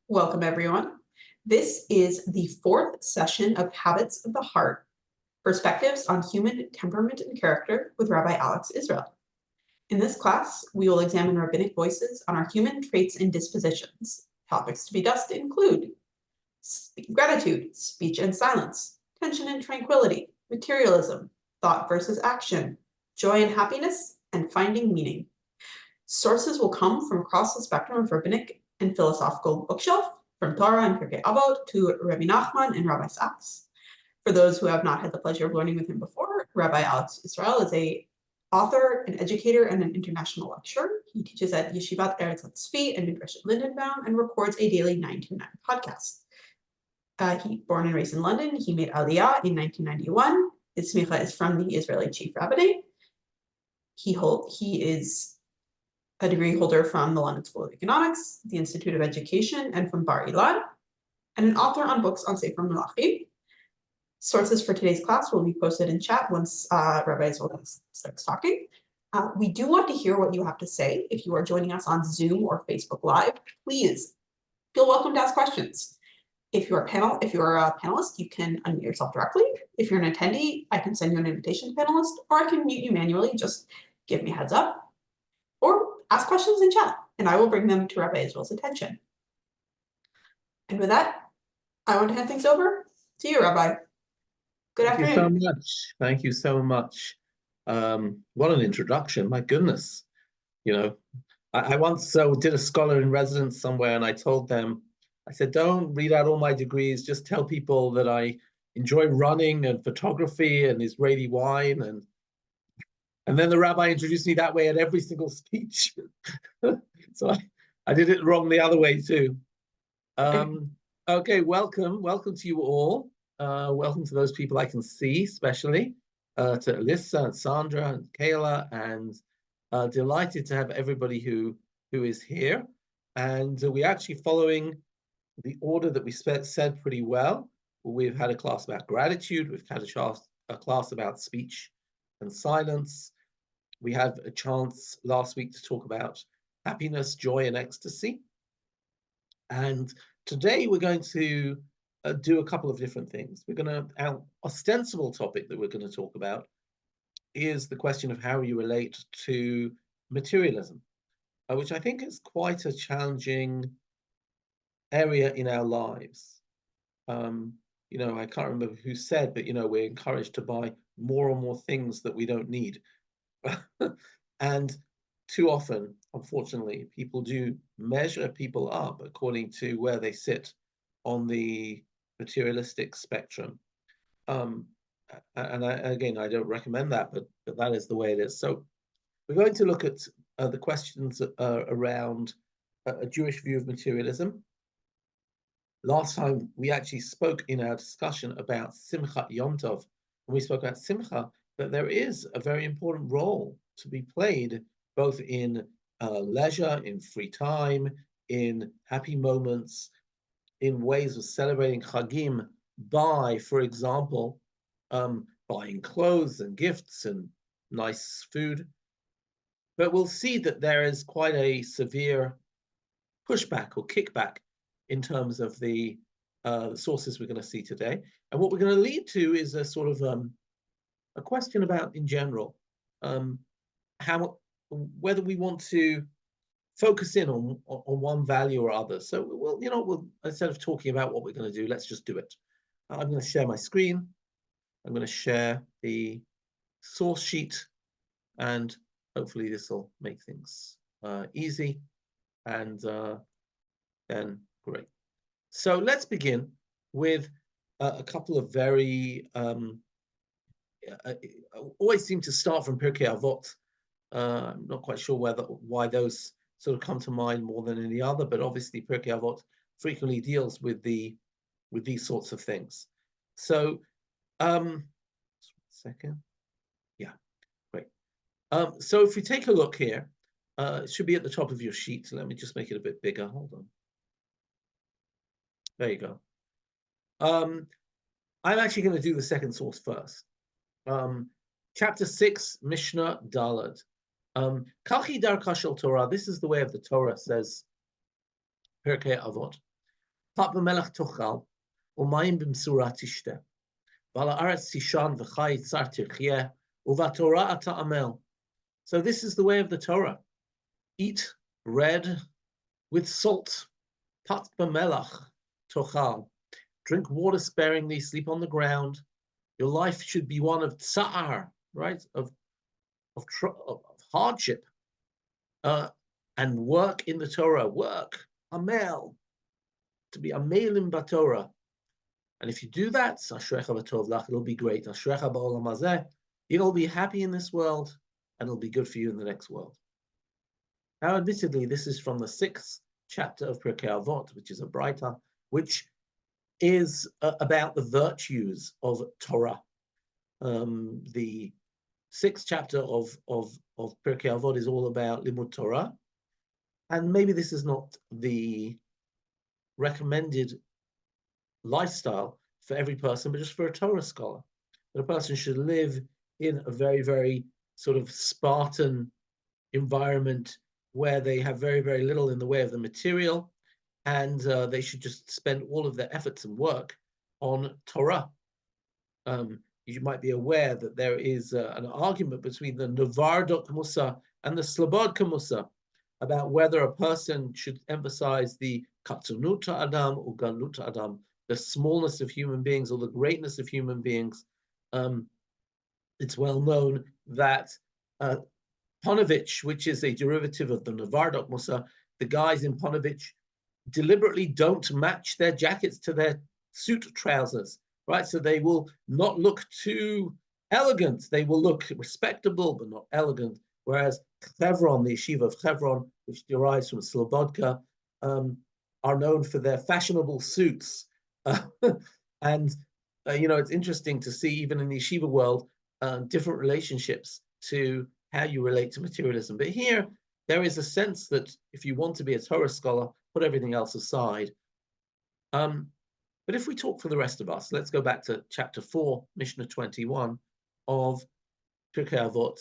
Welcome, everyone. This is the fourth session of Habits of the Heart, Perspectives on Human Temperament and Character with Rabbi Alex Israel. In this class, we will examine rabbinic voices on our human traits and dispositions. Topics to be discussed include gratitude, speech and silence, tension and tranquility, materialism, thought versus action, joy and happiness, and finding meaning. Sources will come from across the spectrum of rabbinic and philosophical bookshelf, from Torah and Pirkei Avot to Rabbi Nachman and Rabbi Sachs. For those who have not had the pleasure of learning with him before, Rabbi Alex Israel is an author, an educator, and an international lecturer. He teaches at Yeshivat Eretz Tzvi and Midrashet Lindenbaum and records a daily 9 to 9 podcast. Born and raised in London, he made Aliyah in 1991. His smicha is from the Israeli Chief Rabbinic. He is a degree holder from the London School of Economics, the Institute of Education, and from Bar Ilan, and an author on books on Sefer Melachim. Sources for today's class will be posted in chat once Rabbi Israel starts talking. We do want to hear what you have to say. If you are joining us on Zoom or Facebook Live, please feel welcome to ask questions. If you're a panelist, you can unmute yourself directly. If you're an attendee, I can send you an invitation to panelist, or I can mute you manually. Just give me a heads up. Or ask questions in chat, and I will bring them to Rabbi Israel's attention. And with that, I want to hand things over to you, Rabbi. Good afternoon. Thank you so much. Thank you so much. What an introduction, my goodness. You know, I once did a scholar in residence somewhere, and I told them, I said, don't read out all my degrees, just tell people that I enjoy running and photography and Israeli wine. And then the rabbi introduced me that way at every single speech. So I did it wrong the other way too. Okay, welcome to you all. Welcome to those people I can see, especially to Alyssa and Sandra and Kayla, and delighted to have everybody who is here. And we're actually following the order that we said pretty well. We've had a class about gratitude. We've had a class about speech and silence. We had a chance last week to talk about happiness, joy, and ecstasy. And today we're going to do a couple of different things. Our ostensible topic that we're going to talk about is the question of how you relate to materialism, which I think is quite a challenging area in our lives. You know, I can't remember who said, but, you know, we're encouraged to buy more and more things that we don't need. And too often, unfortunately, people do measure people up according to where they sit on the materialistic spectrum. And again, I don't recommend that, but that is the way it is. So we're going to look at the questions around a Jewish view of materialism. Last time, we actually spoke in our discussion about Simchat Yom Tov, and we spoke about Simcha, that there is a very important role to be played both in leisure, in free time, in happy moments, in ways of celebrating Chagim by, for example, buying clothes and gifts and nice food. But we'll see that there is quite a severe pushback or kickback in terms of the sources we're going to see today. And what we're going to lead to is a sort of a question about, in general, whether we want to focus in on one value or other. So we'll instead of talking about what we're going to do, let's just do it. I'm going to share my screen. I'm going to share the source sheet, and hopefully this will make things easy. And then great. So let's begin with a couple of very always seem to start from Pirkei Avot. I'm not quite sure why those sort of come to mind more than any other, but obviously Pirkei Avot frequently deals with these sorts of things. So, second, yeah, great. So if we take a look here, it should be at the top of your sheet. Let me just make it a bit bigger. Hold on. There you go. I'm actually going to do the second source first. Chapter 6, Mishnah Daled. Kalchi darka shel Torah. This is the way of the Torah, says Pirkei Avot. פת במלח תאכל, ומים במשורה תשתה. ועל הארץ תישן וחי צר תחיה, ובתורה אתה עמל. So this is the way of the Torah. Eat bread with salt. Pat b'melach tochal. Drink water sparingly, sleep on the ground. Your life should be one of tsa'ar, right? Of hardship. And work in the Torah. Work. Amel. To be amelim b'Torah. And if you do that, it'll be great. You'll be happy in this world, and it'll be good for you in the next world. Now, admittedly, this is from the 6th chapter of Pirkei Avot, which is a braita, which is about the virtues of Torah. The 6th chapter of Pirkei Avot is all about limud Torah, and maybe this is not the recommended lifestyle for every person, but just for a Torah scholar. That a person should live in a very, very sort of Spartan environment where they have very, very little in the way of the material, and they should just spend all of their efforts and work on Torah. You might be aware that there is an argument between the Novardok Musa and the Slobodka Musa about whether a person should emphasize the Katsunut Adam or Galut Adam, the smallness of human beings or the greatness of human beings. It's well known that Ponovich, which is a derivative of the Novardok Musa, the guys in Ponovich deliberately don't match their jackets to their suit trousers, right? So they will not look too elegant. They will look respectable, but not elegant. Whereas Chevron, the yeshiva of Chevron, which derives from Slobodka, are known for their fashionable suits. And it's interesting to see, even in the yeshiva world, different relationships to how you relate to materialism. But here, there is a sense that if you want to be a Torah scholar, put everything else aside. But if we talk for the rest of us, let's go back to chapter 4, Mishnah 21 of Pirkei Avot,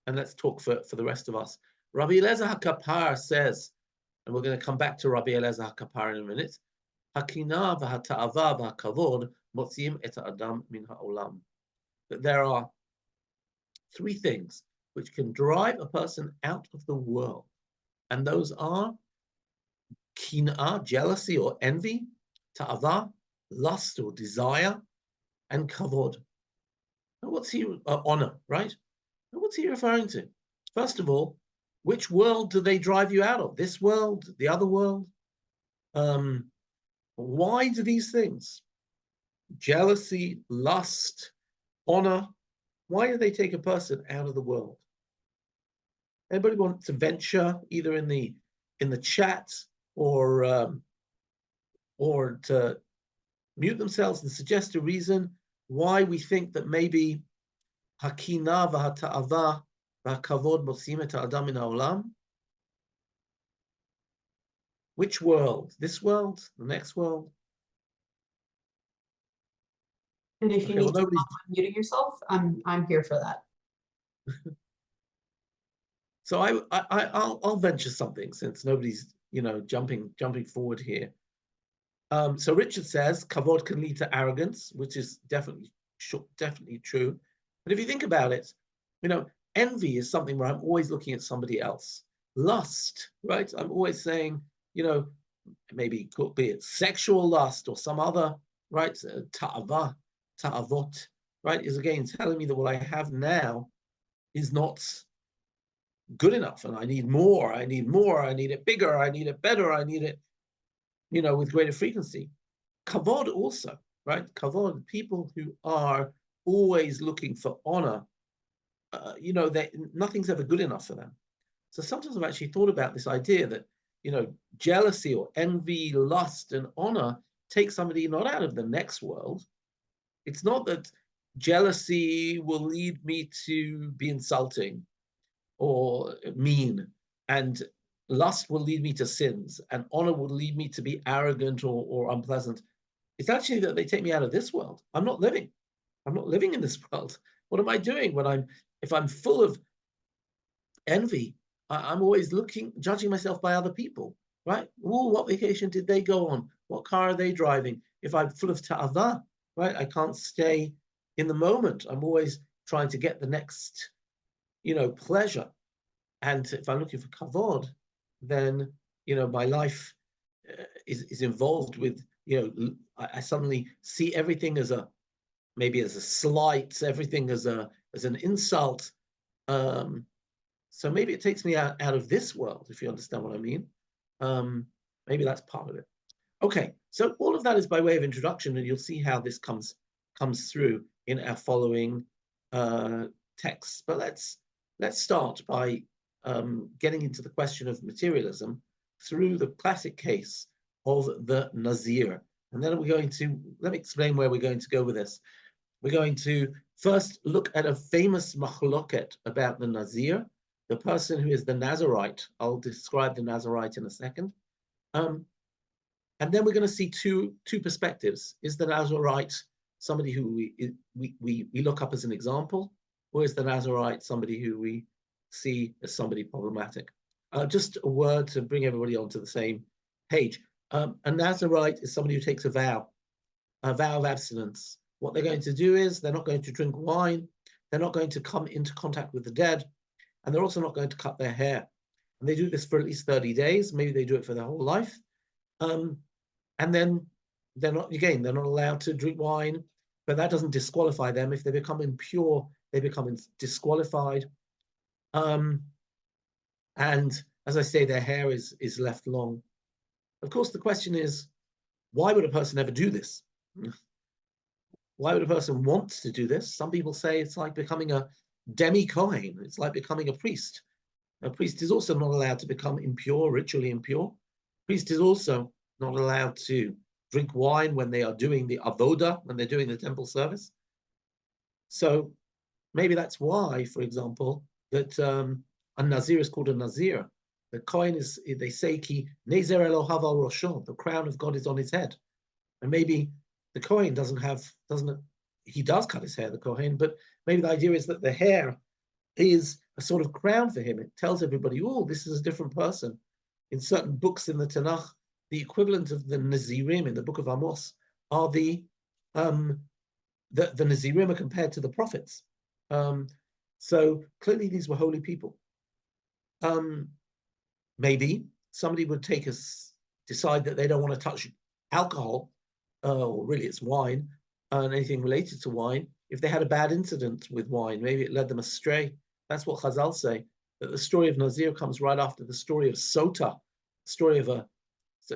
and let's talk for the rest of us. Rabbi Eliezer HaKapar says, and we're going to come back to Rabbi Eliezer HaKapar in a minute, Hakina v'hata'ava v'hakavod motziim et ha'adam min ha'olam. That there are 3 things which can drive a person out of the world. And those are kina'ah, jealousy or envy, ta'ava, lust or desire, and kavod. And what's he, honor, right? And what's he referring to? First of all, which world do they drive you out of? This world, the other world? Why do these things, jealousy, lust, honor, why do they take a person out of the world? Anybody want to venture either in the chat or to mute themselves and suggest a reason why we think that maybe hakina v'hata'ava v'hakavod motzim et ha'adam min ha'olam? Which world? This world? The next world? And if you need to stop muting yourself, I'm here for that. So I'll venture something since nobody's jumping forward here. So Richard says kavod can lead to arrogance, which is definitely true. But if you think about it, envy is something where I'm always looking at somebody else. Lust, right? I'm always saying, maybe it could be sexual lust or some other, right? Ta'avot, right? Is again telling me that what I have now is not good enough, and I need more, I need it bigger, I need it better, I need it, with greater frequency. Kavod also, right? Kavod, people who are always looking for honor, nothing's ever good enough for them. So sometimes I've actually thought about this idea that, jealousy or envy, lust, and honor take somebody not out of the next world. It's not that jealousy will lead me to be insulting or mean, and lust will lead me to sins, and honor will lead me to be arrogant or unpleasant. It's actually that they take me out of this world. I'm not living in this world. What am I doing if I'm full of envy? I'm always judging myself by other people, right? Oh, what vacation did they go on? What car are they driving? If I'm full of ta'ava, right? I can't stay in the moment. I'm always trying to get the next, pleasure. And if I'm looking for kavod, then, my life is involved with, I suddenly see everything as maybe as a slight, everything as an insult. So maybe it takes me out of this world, if you understand what I mean. Maybe that's part of it. Okay, so all of that is by way of introduction, and you'll see how this comes through in our following texts. But let's start by getting into the question of materialism through the classic case of the Nazir. And then let me explain where we're going to go with this. We're going to first look at a famous machloket about the Nazir, the person who is the Nazarite. I'll describe the Nazarite in a second. And then we're going to see two perspectives. Is the Nazarite somebody who we look up as an example, or is the Nazarite somebody who we see as somebody problematic? Just a word to bring everybody onto the same page. A Nazarite is somebody who takes a vow of abstinence. What they're going to do is they're not going to drink wine, they're not going to come into contact with the dead, and they're also not going to cut their hair. And they do this for at least 30 days. Maybe they do it for their whole life. And then they're not allowed to drink wine, but that doesn't disqualify them. If they become impure, they become disqualified. And as I say, their hair is left long. Of course, the question is, why would a person ever do this? Why would a person want to do this? Some people say it's like becoming a demi-kohen. It's like becoming a priest. A priest is also not allowed to become impure, ritually impure. A priest is also not allowed to drink wine when they are doing the avoda, when they're doing the temple service. So maybe that's why, for example, that a Nazir is called a Nazir. The Kohen is, they say, ki nezer Elohav al rosho, the crown of God is on his head. And maybe the Kohen he does cut his hair, the Kohen, but maybe the idea is that the hair is a sort of crown for him. It tells everybody, oh, this is a different person. In certain books in the Tanakh, the equivalent of the Nazirim in the book of Amos are the Nazirim are compared to the prophets. So clearly these were holy people. Maybe somebody would decide that they don't want to touch alcohol, or really it's wine, and anything related to wine. If they had a bad incident with wine, maybe it led them astray. That's what Chazal say, that the story of Nazir comes right after the story of Sota, the story of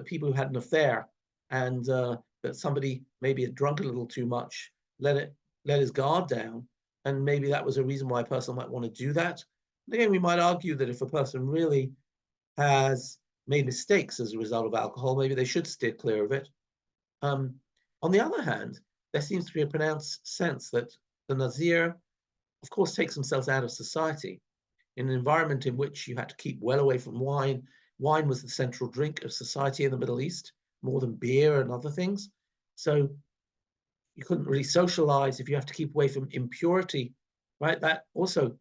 people who had an affair, and that somebody maybe had drunk a little too much, let his guard down, and maybe that was a reason why a person might want to do that. And again, we might argue that if a person really has made mistakes as a result of alcohol, maybe they should steer clear of it. On the other hand, there seems to be a pronounced sense that the Nazir, of course, takes themselves out of society in an environment in which you had to keep well away from wine. Wine was the central drink of society in the Middle East, more than beer and other things. So you couldn't really socialize if you have to keep away from impurity, right? That also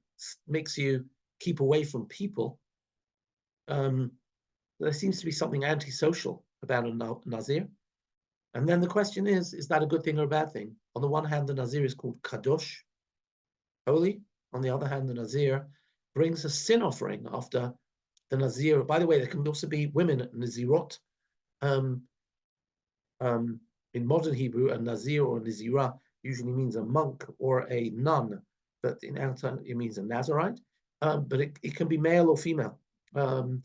makes you keep away from people. There seems to be something antisocial about a Nazir. And then the question is that a good thing or a bad thing? On the one hand, the Nazir is called Kadosh, holy. On the other hand, the Nazir brings a sin offering after the Nazir. By the way, there can also be women Nazirot. In modern Hebrew, a Nazir or a Nazira usually means a monk or a nun, but in our time, it means a Nazarite. But it can be male or female, not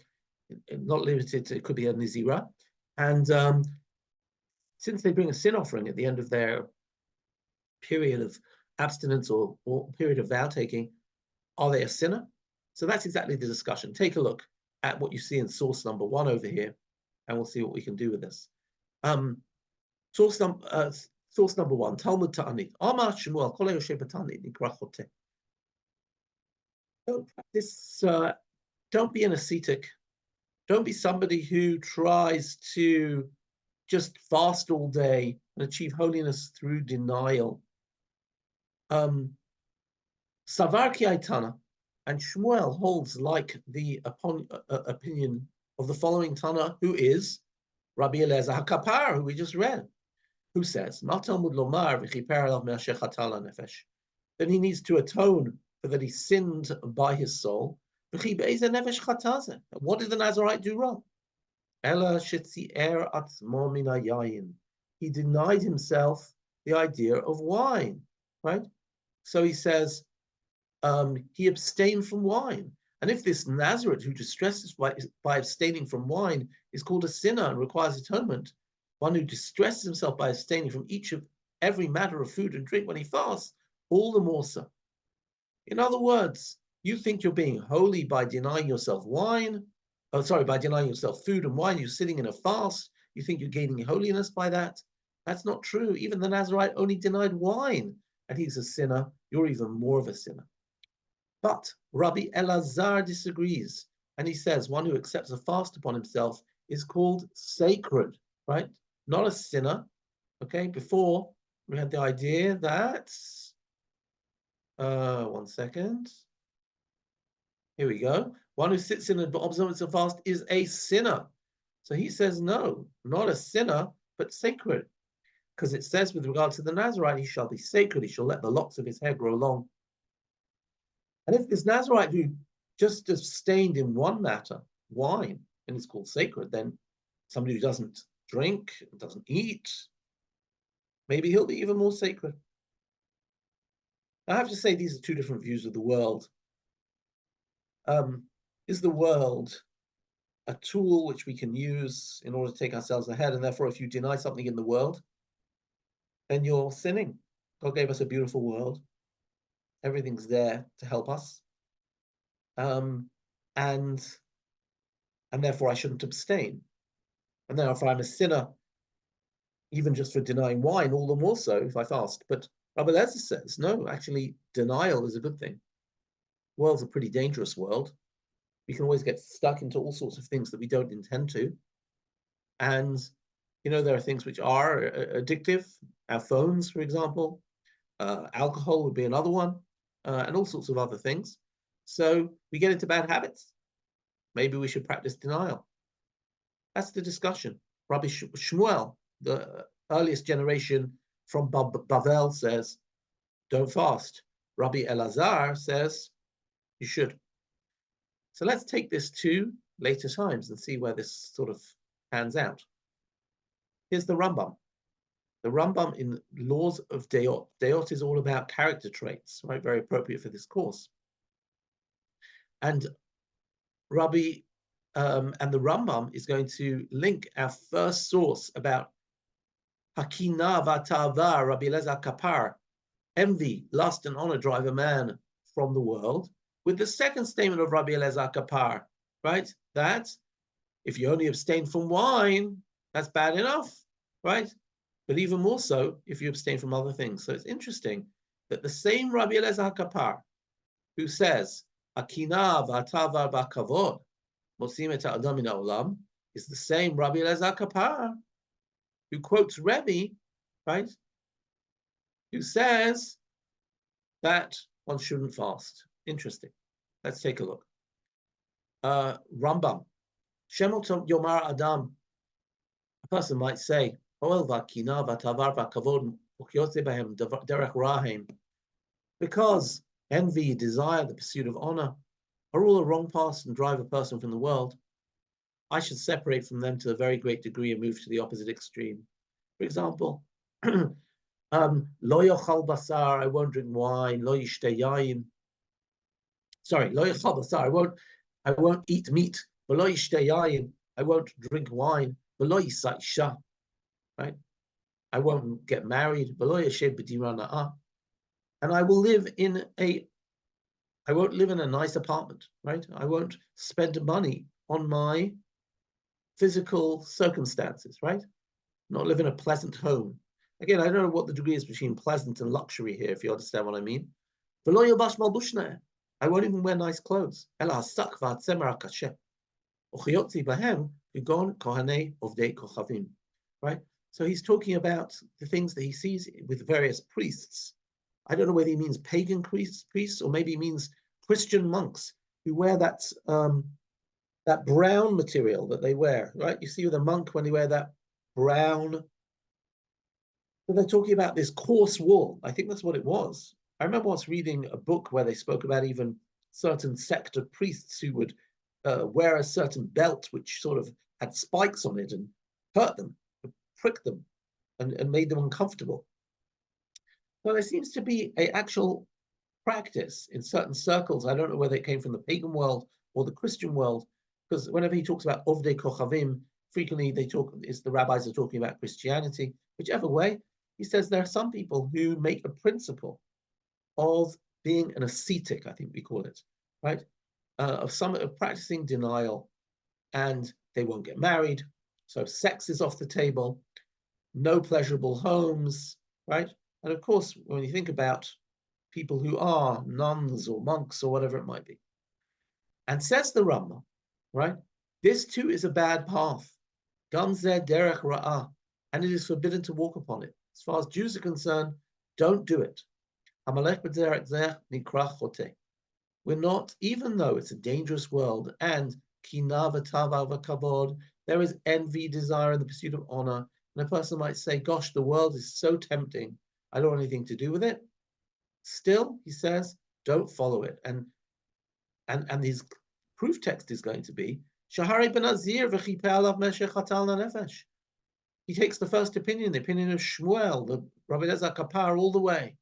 limited to, it could be a Nazira. And since they bring a sin offering at the end of their period of abstinence or period of vow taking, are they a sinner? So that's exactly the discussion. Take a look at what you see in source number 1 over here, and we'll see what we can do with this. Source number 1, Talmud Ta'anit. Amar Shmuel, Kol Yoshev B'Ta'anit Nikra Choteh. Don't practice, don't be an ascetic. Don't be somebody who tries to just fast all day and achieve holiness through denial. Savar ki Aitana, and Shmuel holds like the opinion of the following Tana, who is Rabbi Eliezer HaKapar, who we just read, who says, then he needs to atone for that he sinned by his soul. What did the Nazarite do wrong? He denied himself the idea of wine, right? So he says he abstained from wine. And if this Nazarite who distresses by abstaining from wine is called a sinner and requires atonement, one who distresses himself by abstaining from every matter of food and drink when he fasts, all the more so. In other words, you think you're being holy by denying yourself by denying yourself food and wine. You're sitting in a fast. You think you're gaining holiness by that. That's not true. Even the Nazarite only denied wine, and he's a sinner. You're even more of a sinner. But Rabbi Elazar disagrees, and he says one who accepts a fast upon himself is called sacred, right? Not a sinner. Okay, before we had the idea that, one second. Here we go. One who sits in an observance of fast is a sinner. So he says, no, not a sinner, but sacred. Because it says with regard to the Nazarite, he shall be sacred. He shall let the locks of his hair grow long. And if this Nazarite who just abstained in one matter, wine, and it's called sacred, then somebody who doesn't drink, doesn't eat, maybe he'll be even more sacred. I have to say these are two different views of the world. Is the world a tool which we can use in order to take ourselves ahead? And therefore, if you deny something in the world, then you're sinning. God gave us a beautiful world. Everything's there to help us. And therefore I shouldn't abstain. And then if I'm a sinner, even just for denying wine, all the more so if I fast. But Rabbi Eliezer says, no, actually, denial is a good thing. The world's a pretty dangerous world. We can always get stuck into all sorts of things that we don't intend to. And, there are things which are addictive. Our phones, for example. Alcohol would be another one. And all sorts of other things. So we get into bad habits. Maybe we should practice denial. That's the discussion. Rabbi Shmuel, the earliest generation from Bavel, says, don't fast. Rabbi Elazar says, you should. So let's take this to later times and see where this sort of pans out. Here's the Rambam. The Rambam in Laws of Deot. Deot is all about character traits, right? Very appropriate for this course. And the Rambam is going to link our first source about Hakina v'tava Rabbi Eliezer Kapar, envy, lust, and honor drive a man from the world, with the second statement of Rabbi Eliezer Kapar, right? That if you only abstain from wine, that's bad enough, right? But even more so if you abstain from other things. So it's interesting that the same Rabbi Eliezer Kapar, who says, Hakina v'tava b'kavod, motzim et ha'adam min ha'olam, is the same Rabbi Eliezer Kapar who quotes Rebbi, right? Who says that one shouldn't fast. Interesting. Let's take a look. Rambam. Shemot Yomar Adam. A person might say, because envy, desire, the pursuit of honor are all the wrong paths and drive a person from the world, I should separate from them to a very great degree and move to the opposite extreme. For example, lo yochal basar, I won't drink wine. Lo yishteh yayin. Sorry, lo yochal basar, I won't eat meat. Lo yishteh yayin, I won't drink wine. Lo yisai isha, right? I won't get married. Lo yashed b'dira na'ah, and I won't live in a nice apartment, right? I won't spend money on my physical circumstances, right? Not live in a pleasant home. Again, I don't know what the degree is between pleasant and luxury here, if you understand what I mean. I won't even wear nice clothes. Right? So he's talking about the things that he sees with various priests. I don't know whether he means pagan priests or maybe he means Christian monks who wear that that brown material that they wear, right? You see with a monk when they wear that brown. So they're talking about this coarse wool. I think that's what it was. I remember once reading a book where they spoke about even certain sect of priests who would wear a certain belt which sort of had spikes on it and hurt them, pricked them, and made them uncomfortable. So there seems to be an actual practice in certain circles. I don't know whether it came from the pagan world or the Christian world, because whenever he talks about Ovdei Kochavim, frequently the rabbis are talking about Christianity. Whichever way, he says there are some people who make a principle of being an ascetic, I think we call it, right? Of practicing denial, and they won't get married. So sex is off the table, no pleasurable homes, right? And of course, when you think about people who are nuns or monks or whatever it might be, and says the Rambam, right? This too is a bad path. Gamzeh derech ra'ah, and it is forbidden to walk upon it. As far as Jews are concerned, don't do it. We're not, even though it's a dangerous world, and there is envy, desire, and the pursuit of honor. And a person might say, gosh, the world is so tempting, I don't want anything to do with it. Still, he says, don't follow it. And his proof text is going to be, Shahari ben Azir v'chipeh alav meshech hatal nefesh. He takes the first opinion, the opinion of Shmuel, the Rabbi Elazar Kapar, all the way,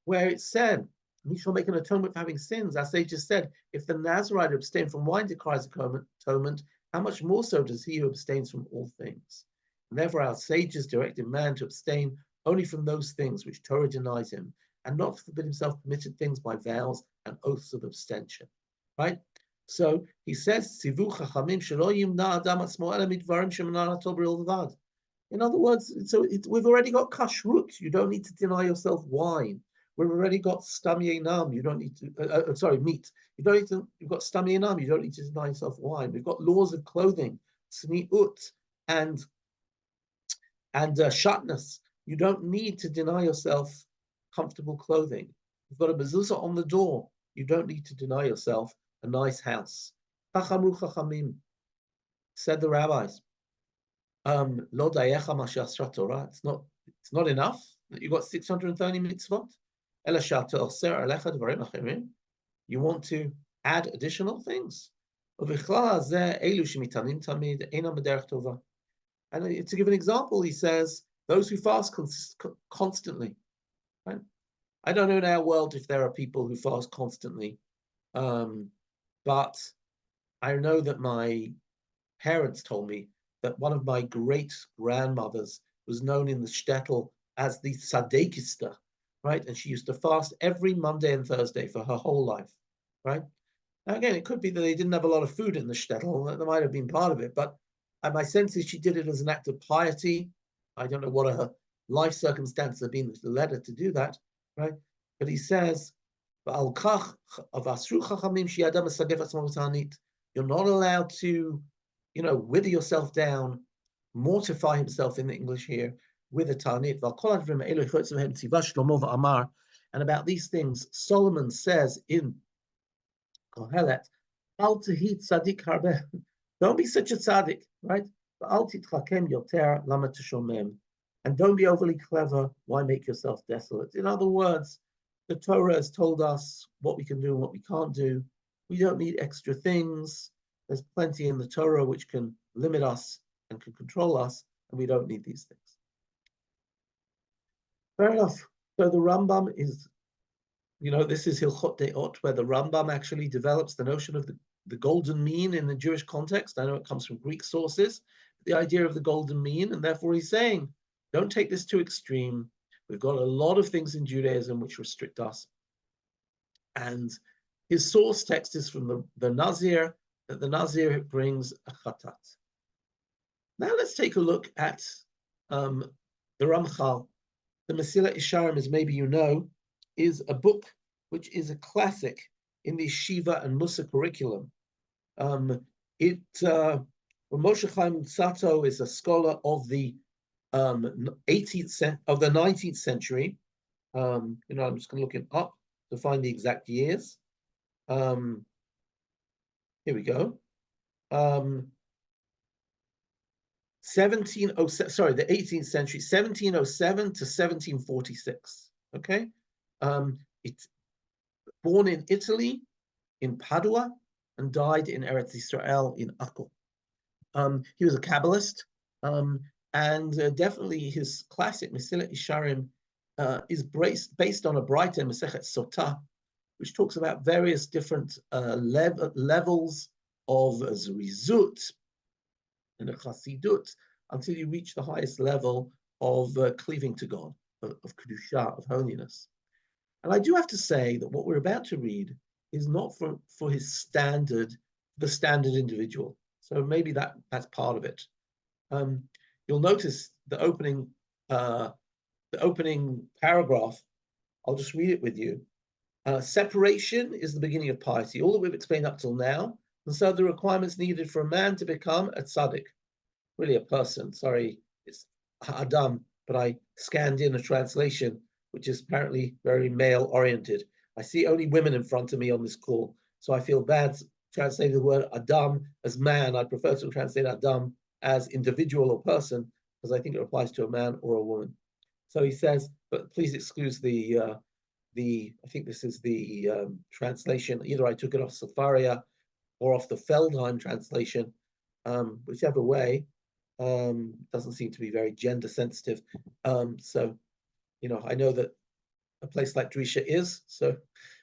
where it said, he shall make an atonement for having sins. As they just said, if the Nazarite abstained from wine decries atonement, how much more so does he who abstains from all things? And therefore our sages directed man to abstain only from those things which Torah denies him, and not to forbid himself permitted things by vows and oaths of abstention. Right? So he says, Sivu chachamim shelo yimna adam atzmo ela midvarim shemanah hatov b'ril levad. In other words, we've already got kashrut. You don't need to deny yourself wine. We've already got stam yenam. You don't need to, meat. You don't need to, you've got stam yenam. You don't need to deny yourself wine. We've got laws of clothing, tzniut, and shatnez. You don't need to deny yourself comfortable clothing. You've got a mezuzah on the door. You don't need to deny yourself a nice house. Chachamru chachamim, said the rabbis. Lo dayecha ma she'asra Torah. It's not enough that you've got 630 mitzvot. Ela she'ata oser alecha dvarim acherim. You want to add additional things. Uvichlal hazeh elu shemitanim tamid einam b'derech tova. And to give an example, he says those who fast constantly. Right? I don't know in our world if there are people who fast constantly, but I know that my parents told me that one of my great-grandmothers was known in the shtetl as the Tzadekista, right? And she used to fast every Monday and Thursday for her whole life, right? Now, again, it could be that they didn't have a lot of food in the shtetl. That might have been part of it, but my sense is she did it as an act of piety. I don't know what her life circumstances have been that led her to do that, right? But he says, you're not allowed to, wither yourself down, mortify himself in the English here, with a ta'anit. And about these things, Solomon says in Kohelet, don't be such a tzaddik, right? And don't be overly clever. Why make yourself desolate? In other words, the Torah has told us what we can do and what we can't do. We don't need extra things. There's plenty in the Torah which can limit us and can control us, and we don't need these things. Fair enough. So the Rambam is, this is Hilchot Deot, where the Rambam actually develops the notion of the golden mean in the Jewish context. I know it comes from Greek sources, the idea of the golden mean, and therefore he's saying, don't take this too extreme. We've got a lot of things in Judaism which restrict us. And his source text is from the Nazir, that the Nazir brings a chatat. Now let's take a look at the Ramchal. The Mesilat Yesharim, as maybe you know, is a book which is a classic in the Shiva and Musa curriculum. Moshe Chaim Sato is a scholar of the 19th century. I'm just going to look it up to find the exact years. Here we go. 1707, sorry, the 18th century, 1707 to 1746. Okay, it's born in Italy, in Padua, and died in Eretz Israel in Akko. He was a Kabbalist, and definitely his classic Mesilat Yesharim is based on a Braita Masechet Sotah, which talks about various different levels of Zrizut and a Chassidut until you reach the highest level of cleaving to God, of Kedusha, of holiness. And I do have to say that what we're about to read is not for the standard individual. So maybe that's part of it. You'll notice the opening paragraph. I'll just read it with you. Separation is the beginning of piety, all that we've explained up till now. And so the requirements needed for a man to become a tzaddik, really a person. Sorry, it's Adam, but I scanned in a translation, which is apparently very male-oriented. I see only women in front of me on this call, so I feel bad translating the word Adam as man. I prefer to translate Adam as individual or person, because I think it applies to a man or a woman. So he says, but please excuse I think this is the translation. Either I took it off Safaria or off the Feldheim translation, whichever way. Doesn't seem to be very gender sensitive. So, I know that a place like Drisha is, so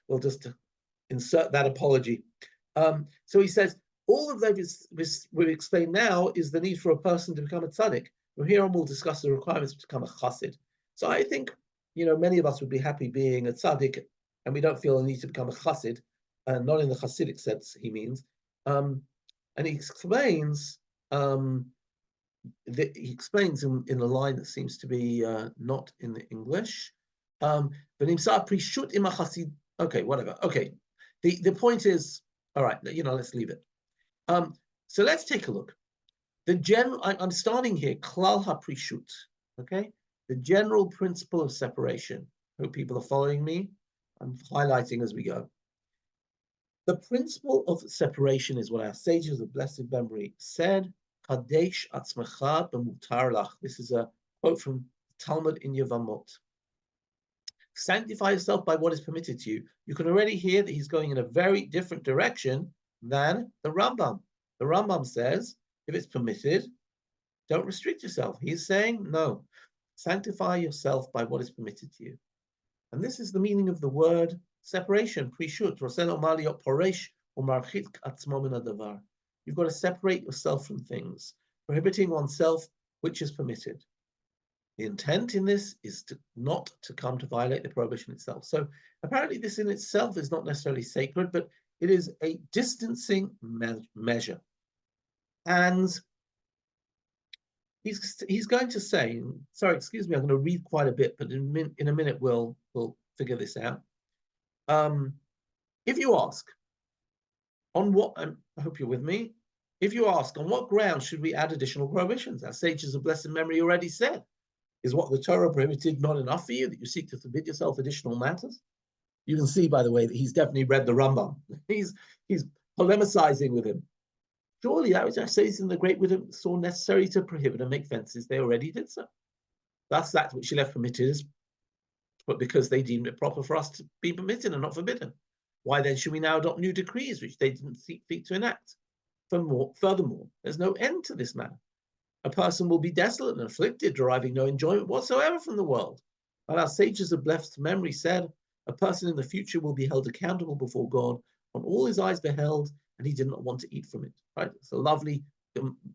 we'll just insert that apology. So he says, all of that we've explained now is the need for a person to become a tzaddik. From here on, we'll discuss the requirements to become a chassid. So I think, many of us would be happy being a tzaddik, and we don't feel a need to become a chassid, not in the Hasidic sense, he means. And he explains, in a line that seems to be not in the English. Okay, whatever. Okay, the point is, all right, let's leave it. So let's take a look. I'm starting here, klal ha-prishut, okay? The general principle of separation. Hope people are following me. I'm highlighting as we go. The principle of separation is what our sages of blessed memory said, Kadesh atzmecha b'mutar lach. This is a quote from Talmud in Yevamot. Sanctify yourself by what is permitted to you. You can already hear that he's going in a very different direction than the Rambam. The Rambam says, if it's permitted, don't restrict yourself. He's saying, no, sanctify yourself by what is permitted to you. And this is the meaning of the word separation, prishut. You've got to separate yourself from things, prohibiting oneself, which is permitted. The intent in this is not to come to violate the prohibition itself. So apparently this in itself is not necessarily sacred, but it is a distancing measure. And he's going to say, sorry, excuse me, I'm going to read quite a bit, but in a minute we'll figure this out. If you ask, on what, I hope you're with me, if you ask, on what grounds should we add additional prohibitions? Our sages of blessed memory already said, is what the Torah prohibited not enough for you, that you seek to forbid yourself additional matters? You can see, by the way, that he's definitely read the Rambam. He's polemicizing with him. Surely that which our sages in the great wisdom saw necessary to prohibit and make fences, they already did so. That's that which he left permitted, but because they deemed it proper for us to be permitted and not forbidden. Why then should we now adopt new decrees which they didn't seek to enact? Furthermore, there's no end to this matter. A person will be desolate and afflicted, deriving no enjoyment whatsoever from the world. But our sages of blessed memory said, a person in the future will be held accountable before God on all his eyes beheld, and he did not want to eat from it. Right? It's a lovely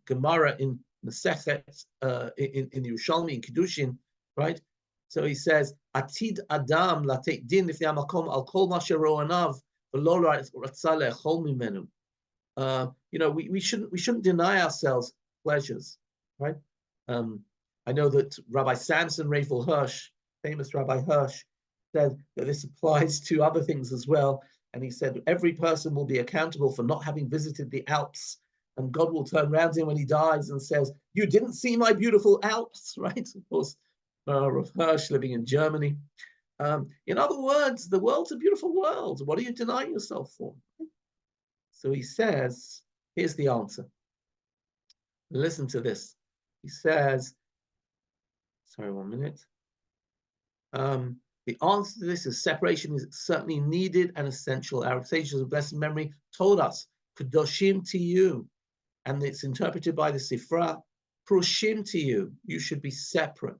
Gemara in Masechet, in Yerushalmi, in Kiddushin, right? So he says, Atid Adam latet din lifnei hamakom al kol ma shero anav v'lo ratza le'echol mimenu. We shouldn't deny ourselves pleasures, right? I know that Rabbi Samson Raphael Hirsch, famous Rabbi Hirsch, said that this applies to other things as well. And he said, every person will be accountable for not having visited the Alps. And God will turn around to him when he dies and says, you didn't see my beautiful Alps, right? Of course, Rav Hirsch living in Germany. In other words, the world's a beautiful world. What are you denying yourself for? So he says, Here's the answer. Listen to this. He says, sorry, 1 minute. The answer to this is separation is certainly needed and essential. Our sages of blessed memory told us, Kadoshim to you, and it's interpreted by the Sifra, Prushim to you, you should be separate.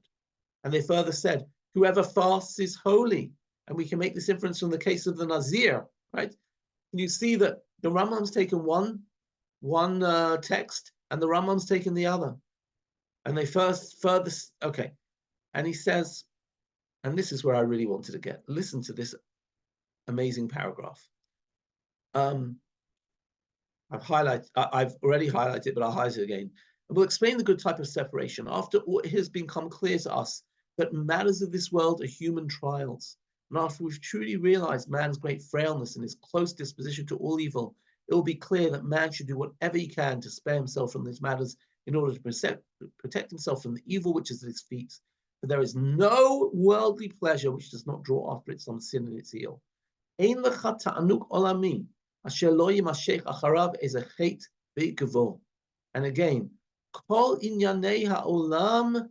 And they further said, whoever fasts is holy. And we can make this inference from the case of the Nazir, right? You see that the Rambam's taken one text and the Rambam's taken the other. And they okay. And he says, and this is where I really wanted to get, listen to this amazing paragraph. I've already highlighted it, but I'll highlight it again. We'll explain the good type of separation. After all, it has become clear to us that matters of this world are human trials. And after we've truly realized man's great frailness and his close disposition to all evil, it will be clear that man should do whatever he can to spare himself from these matters in order to protect himself from the evil which is at his feet. For there is no worldly pleasure which does not draw after it some sin in its heel. Ein lecha ta'anuk olami, asher lo yimashech acharav ezechet ve'ikavo. And again, kol inyanei ha'olam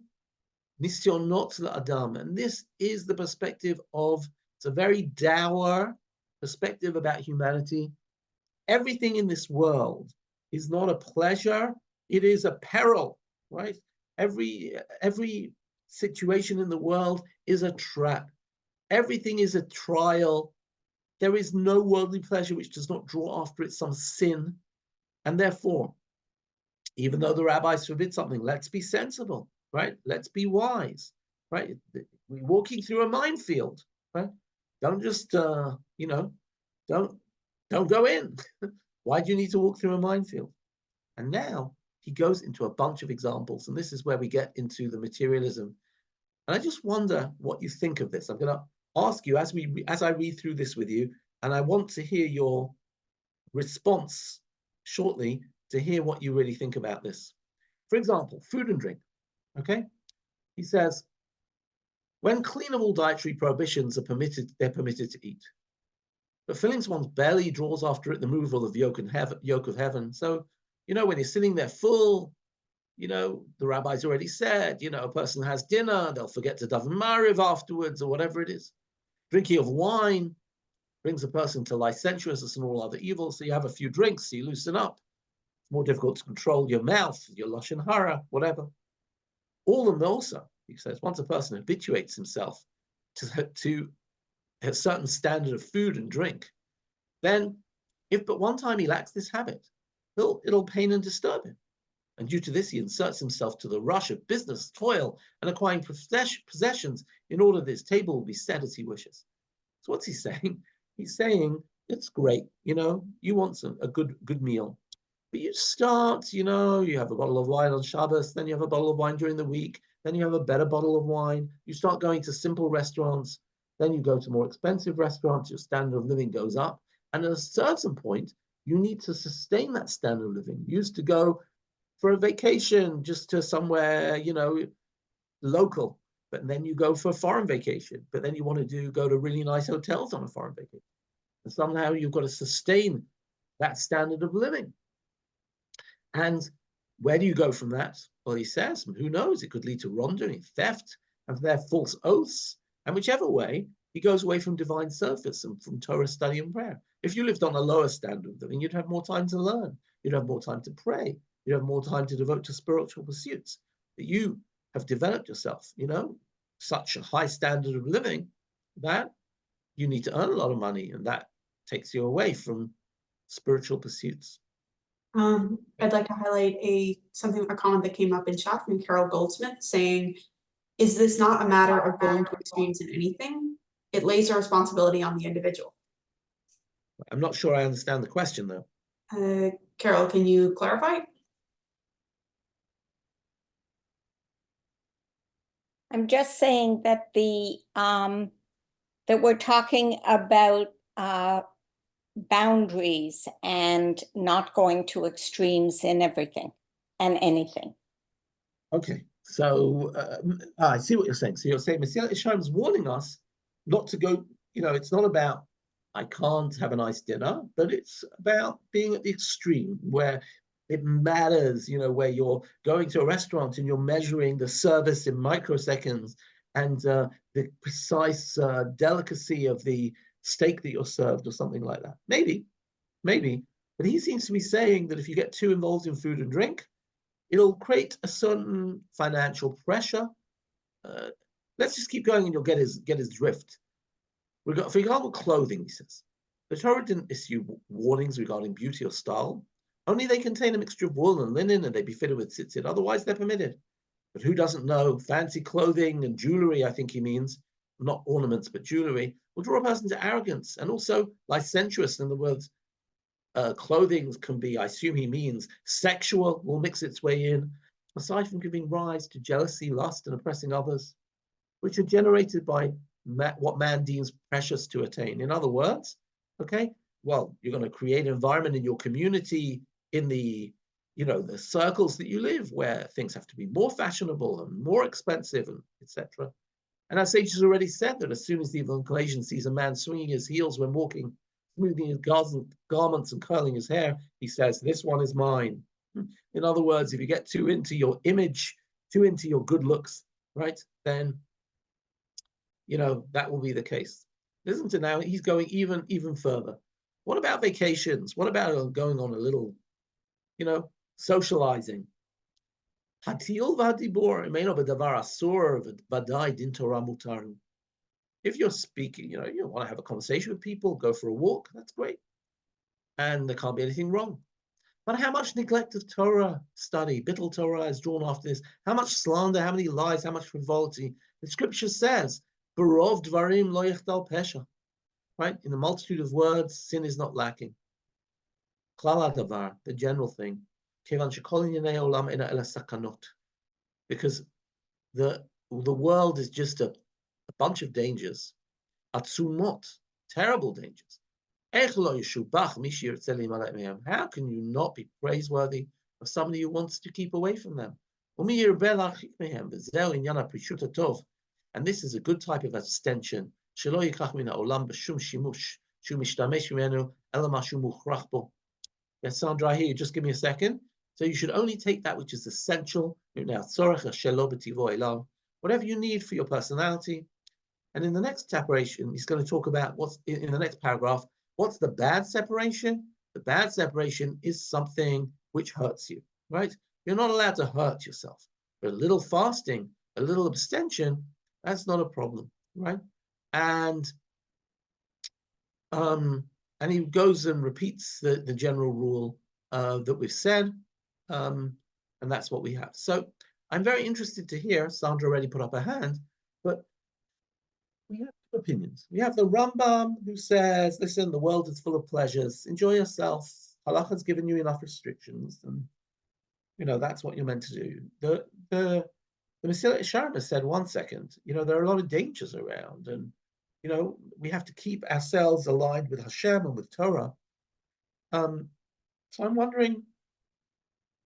nisyonot la'adam. And this is the perspective of, it's a very dour perspective about humanity. Everything in this world is not a pleasure, it is a peril, right? Every situation in the world is a trap. Everything is a trial. There is no worldly pleasure which does not draw after it some sin. And therefore, even though the rabbis forbid something, let's be sensible, right? Let's be wise, right? We're walking through a minefield, right? Don't just, don't go in. Why do you need to walk through a minefield? And now he goes into a bunch of examples, and this is where we get into the materialism. And I just wonder what you think of this. I'm going to ask you as I read through this with you, and I want to hear your response shortly to hear what you really think about this. For example, food and drink. Okay, he says, when clean of all dietary prohibitions are permitted, they're permitted to eat. But filling one's belly draws after it the removal of yoke of heaven. So, when you're sitting there full, the rabbis already said, a person has dinner, they'll forget to daven mariv afterwards or whatever it is. Drinking of wine brings a person to licentiousness and all other evils. So you have a few drinks, so you loosen up. It's more difficult to control your mouth, your lashon hara, whatever. All the more so, he says, once a person habituates himself to a certain standard of food and drink, then if but one time he lacks this habit, it'll pain and disturb him. And due to this, he inserts himself to the rush of business, toil, and acquiring possessions in order that his table will be set as he wishes. So what's he saying? He's saying, it's great, you want a good meal. But you start, you have a bottle of wine on Shabbos, then you have a bottle of wine during the week, then you have a better bottle of wine. You start going to simple restaurants, then you go to more expensive restaurants, your standard of living goes up. And at a certain point, you need to sustain that standard of living. You used to go for a vacation just to somewhere, local, but then you go for a foreign vacation, but then you want to go to really nice hotels on a foreign vacation. And somehow you've got to sustain that standard of living. And where do you go from that? Well, he says, who knows? It could lead to wrongdoing, theft, and their false oaths. And whichever way, he goes away from divine service and from Torah study and prayer. If you lived on a lower standard of living, you'd have more time to learn. You'd have more time to pray. You'd have more time to devote to spiritual pursuits. But you have developed yourself, such a high standard of living that you need to earn a lot of money, and that takes you away from spiritual pursuits. I'd like to highlight a comment that came up in chat from Carol Goldsmith saying, is this not a matter of going to extremes in anything? It lays a responsibility on the individual. I'm not sure I understand the question, though. Carol, can you clarify? I'm just saying that that we're talking about boundaries and not going to extremes in everything and anything. Okay, so I see what you're saying. So you're saying Messiah Ishaim is warning us not to go, it's not about I can't have a nice dinner, but it's about being at the extreme where it matters, where you're going to a restaurant and you're measuring the service in microseconds and the precise delicacy of the steak that you're served or something like that. Maybe. But he seems to be saying that if you get too involved in food and drink, it'll create a certain financial pressure. Let's just keep going and you'll get his drift. For example, clothing, he says. The Torah didn't issue warnings regarding beauty or style. Only they contain a mixture of wool and linen and they be fitted with tzitzit. Otherwise, they're permitted. But who doesn't know? Fancy clothing and jewelry, I think he means, not ornaments, but jewelry, will draw a person to arrogance and also licentious. In the words, clothing can be, I assume he means, sexual, will mix its way in, aside from giving rise to jealousy, lust, and oppressing others, which are generated by what man deems precious to attain. In other words, okay, well, you're going to create an environment in your community, in the circles that you live, where things have to be more fashionable and more expensive, and etc. And our sage has already said that as soon as the evangelization sees a man swinging his heels when walking, smoothing his garments and curling his hair, he says, "This one is mine." In other words, if you get too into your image, too into your good looks, right, then that will be the case. Listen to now, he's going even further. What about vacations? What about going on a little, socializing? If you're speaking, you want to have a conversation with people, go for a walk, that's great. And there can't be anything wrong. But how much neglect of Torah study, bittul Torah is drawn after this? How much slander, how many lies, how much frivolity? The scripture says, Barov dvarim lo yechdal pesha. Right? In the multitude of words, sin is not lacking. Klal hadavar, the general thing. Kevan shekol inyanei olam ena ela sakanot. Because the world is just a bunch of dangers. Atzumot, terrible dangers. How can you not be praiseworthy of somebody who wants to keep away from them? And this is a good type of abstention. Yeah, Sandra, here, just give me a second. So you should only take that which is essential. Whatever you need for your personality. And in the next separation, he's going to talk about what's in the next paragraph. What's the bad separation? The bad separation is something which hurts you, right? You're not allowed to hurt yourself. But a little fasting, a little abstention, that's not a problem, right? And he goes and repeats the general rule that we've said, and that's what we have. So I'm very interested to hear, Sandra already put up her hand, but we have two opinions. We have the Rambam who says, listen, the world is full of pleasures. Enjoy yourself. Halacha's given you enough restrictions, and that's what you're meant to do. The Mesilat Yesharim has said, 1 second, there are a lot of dangers around, and we have to keep ourselves aligned with Hashem and with Torah. So I'm wondering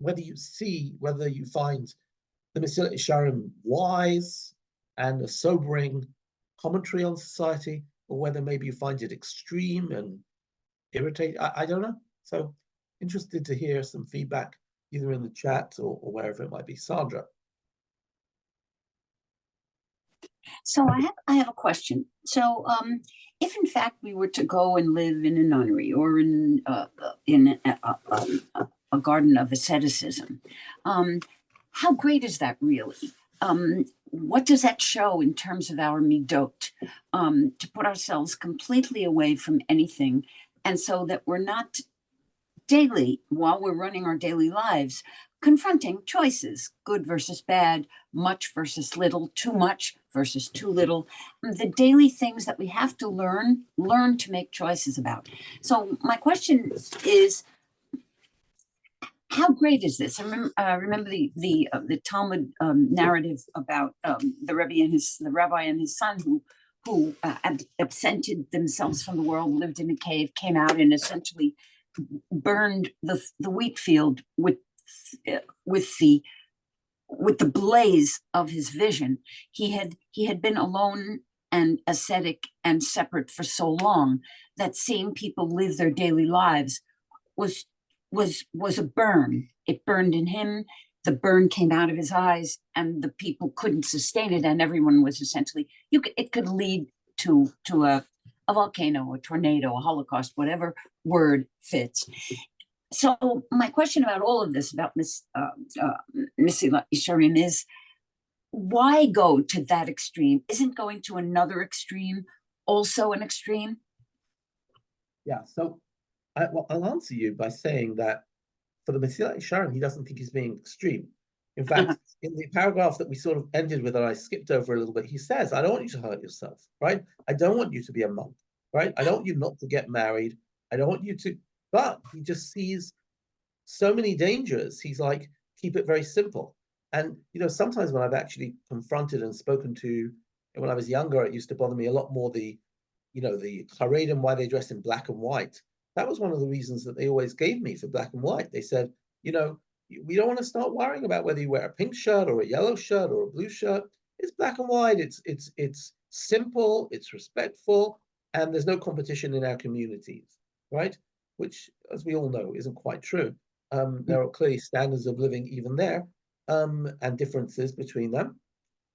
whether you find the Mesilat Yesharim wise and a sobering commentary on society, or whether maybe you find it extreme and irritating. I don't know. So interested to hear some feedback, either in the chat or wherever it might be. Sandra. So I have a question. So if in fact we were to go and live in a nunnery or in a garden of asceticism, how great is that really? What does that show in terms of our midot, to put ourselves completely away from anything, and so that we're not daily, while we're running our daily lives, confronting choices, good versus bad, much versus little, too much versus too little, the daily things that we have to learn to make choices about. So my question is, how great is this? I remember the Talmud narrative about the Rabbi and his son who absented themselves from the world, lived in a cave, came out, and essentially burned the wheat field with the blaze of his vision. He had been alone and ascetic and separate for so long that seeing people live their daily lives was a burn. It burned in him. The burn came out of his eyes, and the people couldn't sustain it, and everyone was essentially, it could lead to a volcano, a tornado, a holocaust, whatever word fits. So my question about all of this, about Miss Isharim, is why go to that extreme? Isn't going to another extreme also an extreme? Yeah, so I'll answer you by saying that for the Mesilat Yesharim, he doesn't think he's being extreme. In fact, in the paragraph that we sort of ended with, and I skipped over a little bit, he says, I don't want you to hurt yourself, right? I don't want you to be a monk, right? I don't want you not to get married. I don't want you to, but he just sees so many dangers. He's like, keep it very simple. And, you know, sometimes when I've actually confronted and spoken to, when I was younger, it used to bother me a lot more the Haredim, why they dress in black and white. That was one of the reasons that they always gave me for black and white. They said, you know, we don't want to start worrying about whether you wear a pink shirt or a yellow shirt or a blue shirt. It's black and white. It's simple. It's respectful, and there's no competition in our communities, right? Which, as we all know, isn't quite true. There are clearly standards of living even there, and differences between them.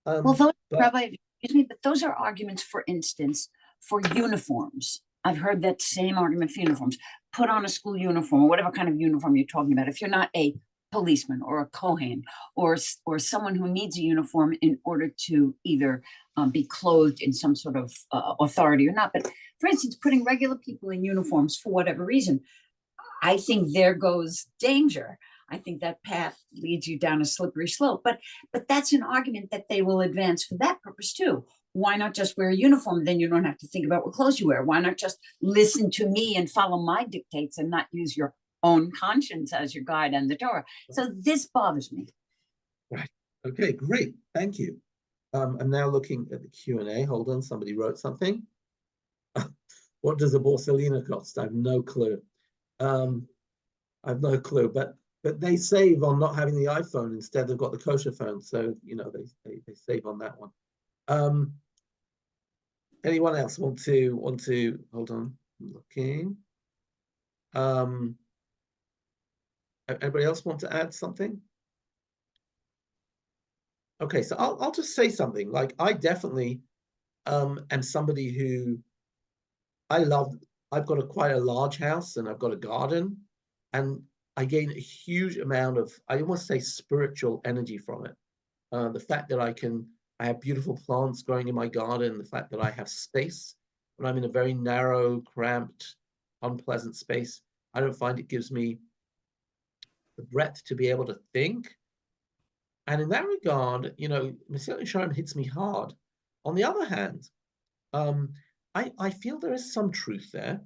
Well, those, Rabbi, excuse me, but those are arguments, for instance, for uniforms. I've heard that same argument for uniforms. Put on a school uniform, or whatever kind of uniform you're talking about. If you're not a policeman or a Kohen or someone who needs a uniform in order to either be clothed in some sort of authority or not. But for instance, putting regular people in uniforms for whatever reason, I think there goes danger. I think that path leads you down a slippery slope. But that's an argument that they will advance for that purpose too. Why not just wear a uniform? Then you don't have to think about what clothes you wear. Why not just listen to me and follow my dictates and not use your own conscience as your guide and the Torah? So this bothers me. Right. Okay, great. Thank you. I'm now looking at the Q&A. Hold on, somebody wrote something. What does a Borsalina cost? I have no clue. I have no clue, but they save on not having the iPhone. Instead, they've got the kosher phone. So, you know, they save on that one. Anyone else want to hold on, I'm looking. Everybody else want to add something? Okay, so I'll just say something. Like, I definitely am somebody who I've got quite a large house, and I've got a garden, and I gain a huge amount of, I almost say, spiritual energy from it. The fact that I have beautiful plants growing in my garden, the fact that I have space when I'm in a very narrow, cramped, unpleasant space, I don't find it gives me the breadth to be able to think. And in that regard, you know, Mesilat Yesharim hits me hard. On the other hand, I feel there is some truth there,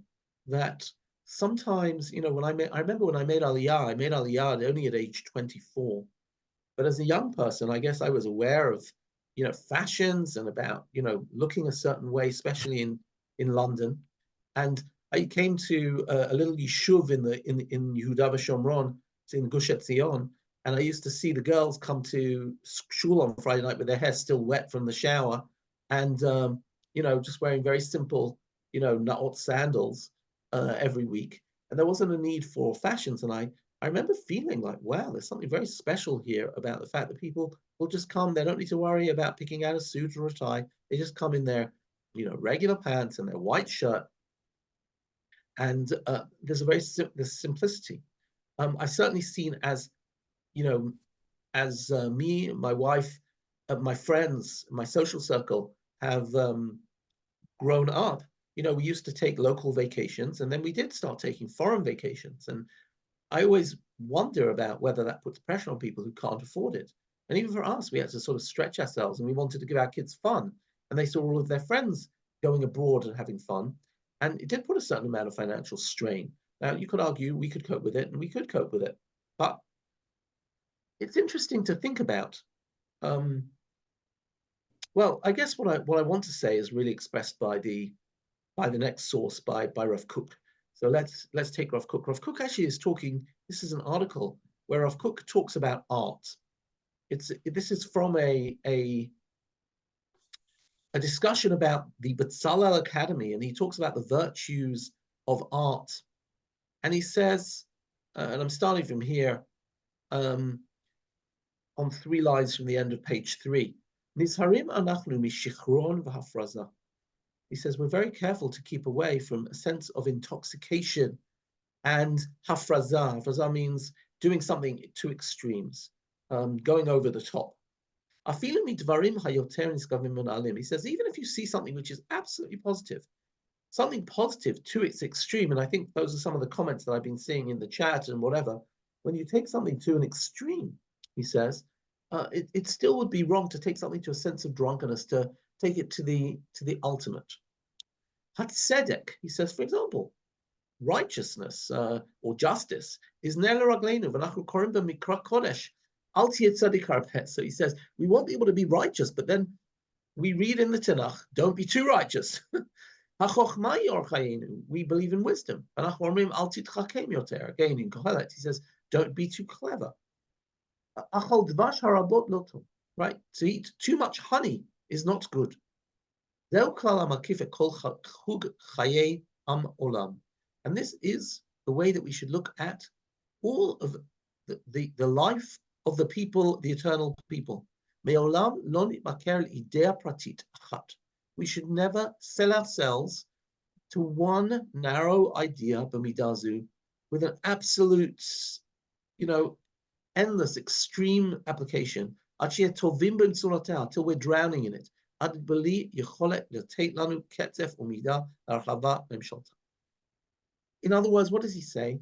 that sometimes, you know, I remember when I made Aliyah only at age 24. But as a young person, I guess I was aware of, you know, fashions and about, you know, looking a certain way, especially in London. And I came to a little yishuv in Yehuda v'Shomron, in Gush Etzion, and I used to see the girls come to shul on Friday night with their hair still wet from the shower, and you know, just wearing very simple, you know, naot sandals every week. And there wasn't a need for fashions, and I remember feeling like, wow, there's something very special here about the fact that people will just come. They don't need to worry about picking out a suit or a tie. They just come in their, you know, regular pants and their white shirt. And there's there's simplicity. I've certainly seen, as, you know, as me, my wife, my friends, my social circle have grown up. You know, we used to take local vacations, and then we did start taking foreign vacations. And I always wonder about whether that puts pressure on people who can't afford it. And even for us, we had to sort of stretch ourselves, and we wanted to give our kids fun. And they saw all of their friends going abroad and having fun. And it did put a certain amount of financial strain. Now, you could argue we could cope with it, and we could cope with it. But it's interesting to think about. Well, I guess what I want to say is really expressed by the next source, by Rav Kook. So let's take Rav Kook. Rav Kook actually is talking. This is an article where Rav Kook talks about art. This is from a a discussion about the Bezalel Academy, and he talks about the virtues of art. And he says, and I'm starting from here, on 3 lines from the end of page 3. Nizharim anachnu mishichron v'hafraza. He says, we're very careful to keep away from a sense of intoxication and hafraza. Hafraza means doing something to extremes, going over the top. He says, even if you see something which is absolutely positive, something positive to its extreme, and I think those are some of the comments that I've been seeing in the chat and whatever, when you take something to an extreme, he says, it still would be wrong to take something to a sense of drunkenness, to take it to the ultimate. Hatzedek, he says, for example, righteousness or justice is nele ragleinu v'nachnu korim b'mikra kodesh al tiyeh tzadik harpeh. So he says we want people to be righteous, but then we read in the Tanakh, don't be too righteous. HaChochma yor chayenu, we believe in wisdom. V'nachnu omrim al titchakem yoter. Again in Kohelet, he says, don't be too clever. Achal dvash harabot lo tov. Right, to eat too much honey is not good. Zeu klal hamakif et kol chug chayei am olam. And this is the way that we should look at all of the life of the people, the eternal people. Me'olam lo nitmaker l'idea pratit achat. We should never sell ourselves to one narrow idea, b'midazu, with an absolute, endless, extreme application, till we're drowning in it. In other words, what does he say?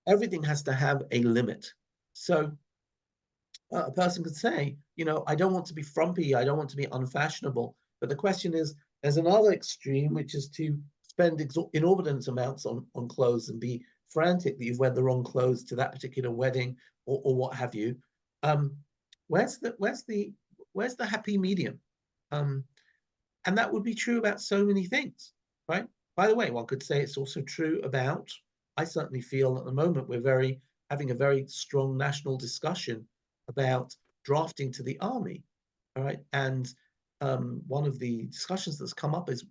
Everything has to have a limit. So a person could say, I don't want to be frumpy, I don't want to be unfashionable. But the question is, there's another extreme, which is to spend inordinate amounts on clothes and be frantic that you've wear the wrong clothes to that particular wedding or what have you. Where's the happy medium? And that would be true about so many things, right? By the way, one could say it's also true about, I certainly feel at the moment we're having a very strong national discussion about drafting to the army, all right? And one of the discussions that's come up is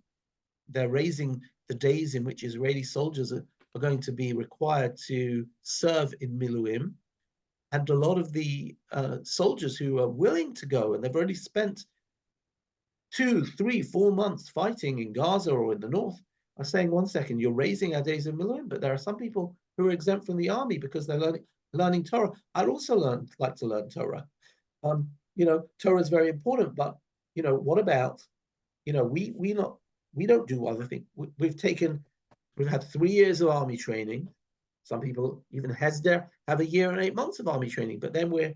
they're raising the days in which Israeli soldiers are going to be required to serve in Miluim. And a lot of the soldiers who are willing to go, and they've already spent 2, 3, 4 months fighting in Gaza or in the north, are saying, one second, you're raising our days of Miluim, but there are some people who are exempt from the army because they're learning Torah. I'd also like to learn Torah. Torah is very important, but what about, we don't do other things. We've had 3 years of army training. Some people, even Hesder, have 1 year and 8 months of army training, but then we're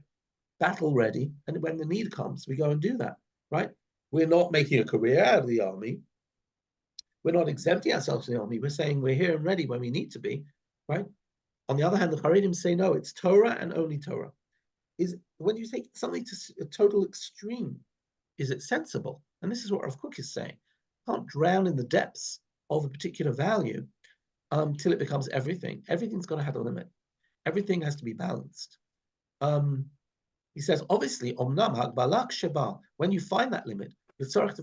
battle ready, and when the need comes, we go and do that, right? We're not making a career out of the army. We're not exempting ourselves from the army. We're saying we're here and ready when we need to be, right? On the other hand, the Haredim say, no, it's Torah and only Torah. Is when you take something to a total extreme, is it sensible? And this is what Rav Kook is saying. You can't drown in the depths of a particular value till it becomes everything. Everything's got to have a limit. Everything has to be balanced. He says, obviously, when you find that limit, he says,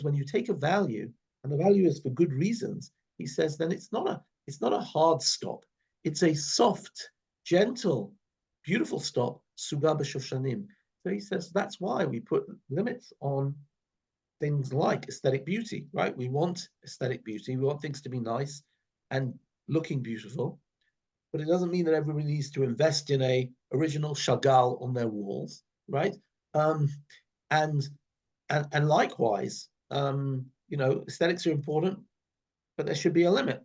when you take a value, and the value is for good reasons, he says, then it's not a hard stop. It's a soft, gentle, beautiful stop, suga b'shoshanim. So he says, that's why we put limits on things like aesthetic beauty, right? We want aesthetic beauty. We want things to be nice and looking beautiful. But it doesn't mean that everybody needs to invest in a original Chagall on their walls, right? And likewise, aesthetics are important, but there should be a limit,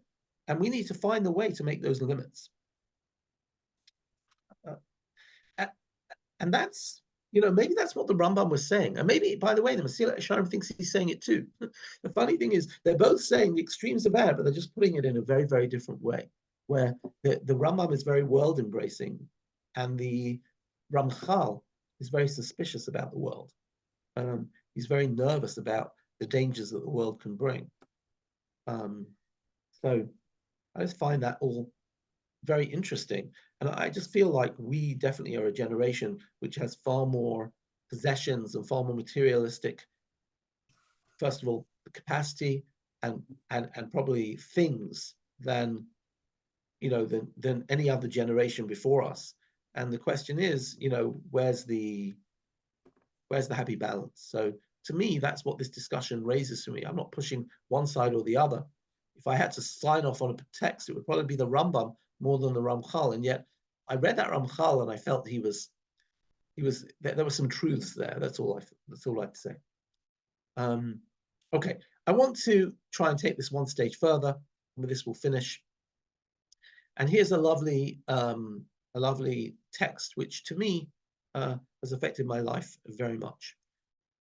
and we need to find the way to make those limits. And that's, maybe that's what the Rambam was saying, and maybe, by the way, the Mesilat Yesharim thinks he's saying it too. The funny thing is, they're both saying the extremes are bad, but they're just putting it in a very, very different way. Where the Rambam is very world-embracing, and the Ramchal is very suspicious about the world. He's very nervous about the dangers that the world can bring. So I just find that all very interesting. And I just feel like we definitely are a generation which has far more possessions and far more materialistic, first of all, the capacity and probably things than than any other generation before us. And the question is, where's the happy balance? So to me, that's what this discussion raises for me. I'm not pushing one side or the other. If I had to sign off on a text, it would probably be the Rambam more than the Ramchal. And yet I read that Ramchal and I felt there were some truths there. That's all I have to say. Okay, I want to try and take this one stage further. With this, we'll finish. And here's a lovely text, which to me has affected my life very much.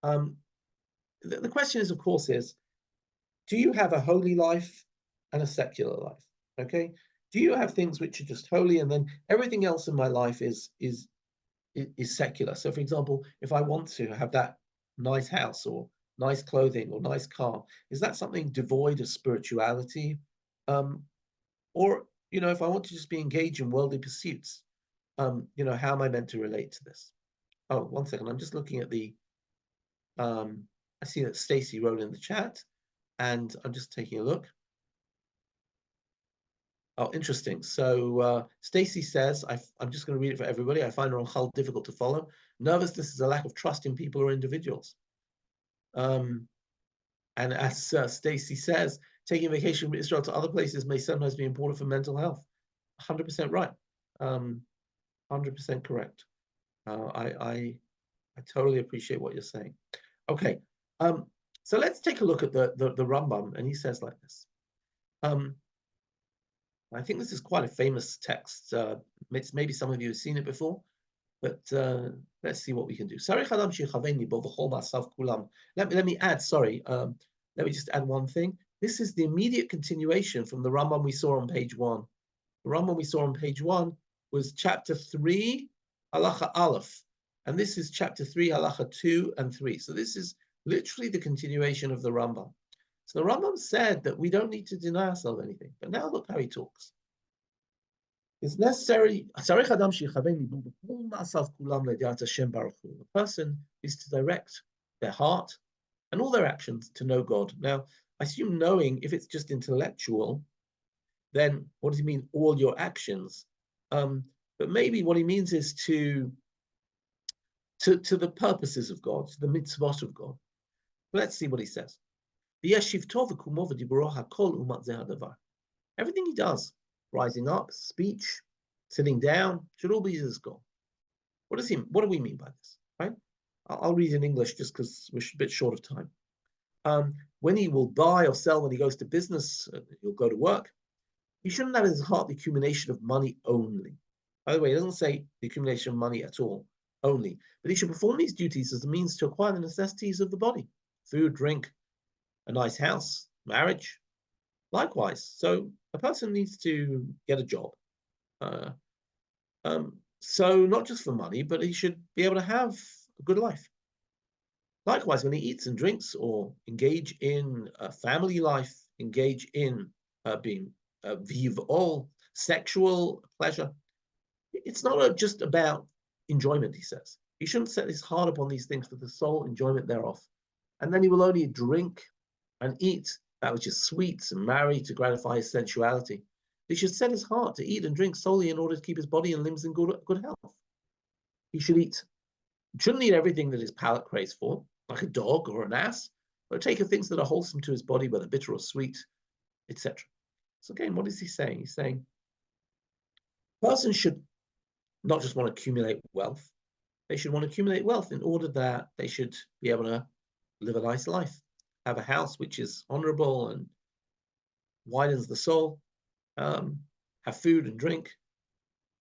The question is, of course, do you have a holy life and a secular life? Okay, do you have things which are just holy, and then everything else in my life is secular? So, for example, if I want to have that nice house or nice clothing or nice car, is that something devoid of spirituality? Or if I want to just be engaged in worldly pursuits, how am I meant to relate to this? Oh, one second. I'm just looking at I see that Stacy wrote in the chat, and I'm just taking a look. Oh, interesting. So Stacy says, I'm just going to read it for everybody. I find Ramchal difficult to follow. Nervousness is a lack of trust in people or individuals. And as Stacy says, taking vacation from Israel to other places may sometimes be important for mental health. 100% right. 100% correct. I totally appreciate what you're saying. Okay, so let's take a look at the Rambam, and he says like this. I think this is quite a famous text. Maybe some of you have seen it before, but let's see what we can do. Let me add, sorry, let me just add one thing. This is the immediate continuation from the Rambam we saw on page 1. The Rambam we saw on page 1 was chapter 3, halacha aleph, and this is chapter 3, halacha 2 and 3. So this is literally the continuation of the Rambam. So the Rambam said that we don't need to deny ourselves anything, but now look how he talks. It's necessary. The person is to direct their heart and all their actions to know God. Now, I assume knowing, if it's just intellectual, then what does he mean, all your actions? But maybe what he means is to the purposes of God, to the mitzvot of God. Let's see what he says. Everything he does, rising up, speech, sitting down, should all be his goal. What do we mean by this? Right? I'll read in English just because we're a bit short of time. When he will buy or sell, when he goes to business, he'll go to work. He shouldn't have in his heart the accumulation of money only. By the way, it doesn't say the accumulation of money at all, only. But he should perform these duties as a means to acquire the necessities of the body: food, drink, a nice house, marriage. Likewise, so a person needs to get a job. So not just for money, but he should be able to have a good life. Likewise, when he eats and drinks or engage in family life, engage in being vivol, sexual pleasure, it's not just about enjoyment, he says. He shouldn't set his heart upon these things for the sole enjoyment thereof. And then he will only drink and eat that which is sweet and marry to gratify his sensuality. He should set his heart to eat and drink solely in order to keep his body and limbs in good health. He shouldn't eat everything that his palate craves for, like a dog or an ass, but take things that are wholesome to his body, whether bitter or sweet, etc. So again, what is he saying? He's saying persons should not just want to accumulate wealth. They should want to accumulate wealth in order that they should be able to live a nice life, have a house which is honorable and widens the soul, have food and drink,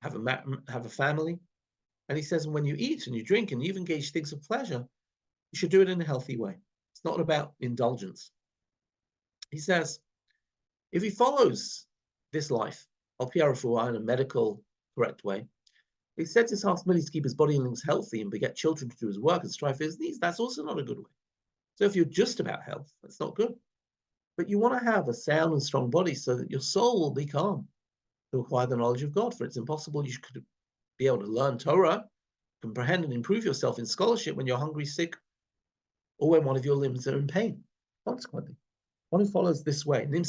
have a family. And he says, when you eat and you drink and you've engaged things of pleasure, you should do it in a healthy way. It's not about indulgence. He says, if he follows this life, al pi harafuah, in a medical, correct way, he sets his heart merely to keep his body and limbs healthy and beget children to do his work and strive for his needs, that's also not a good way. So if you're just about health, that's not good. But you want to have a sound and strong body so that your soul will be calm to acquire the knowledge of God. For it's impossible you could be able to learn Torah comprehend and improve yourself in scholarship when you're hungry, sick, or when one of your limbs are in pain. Consequently, one who follows this way, when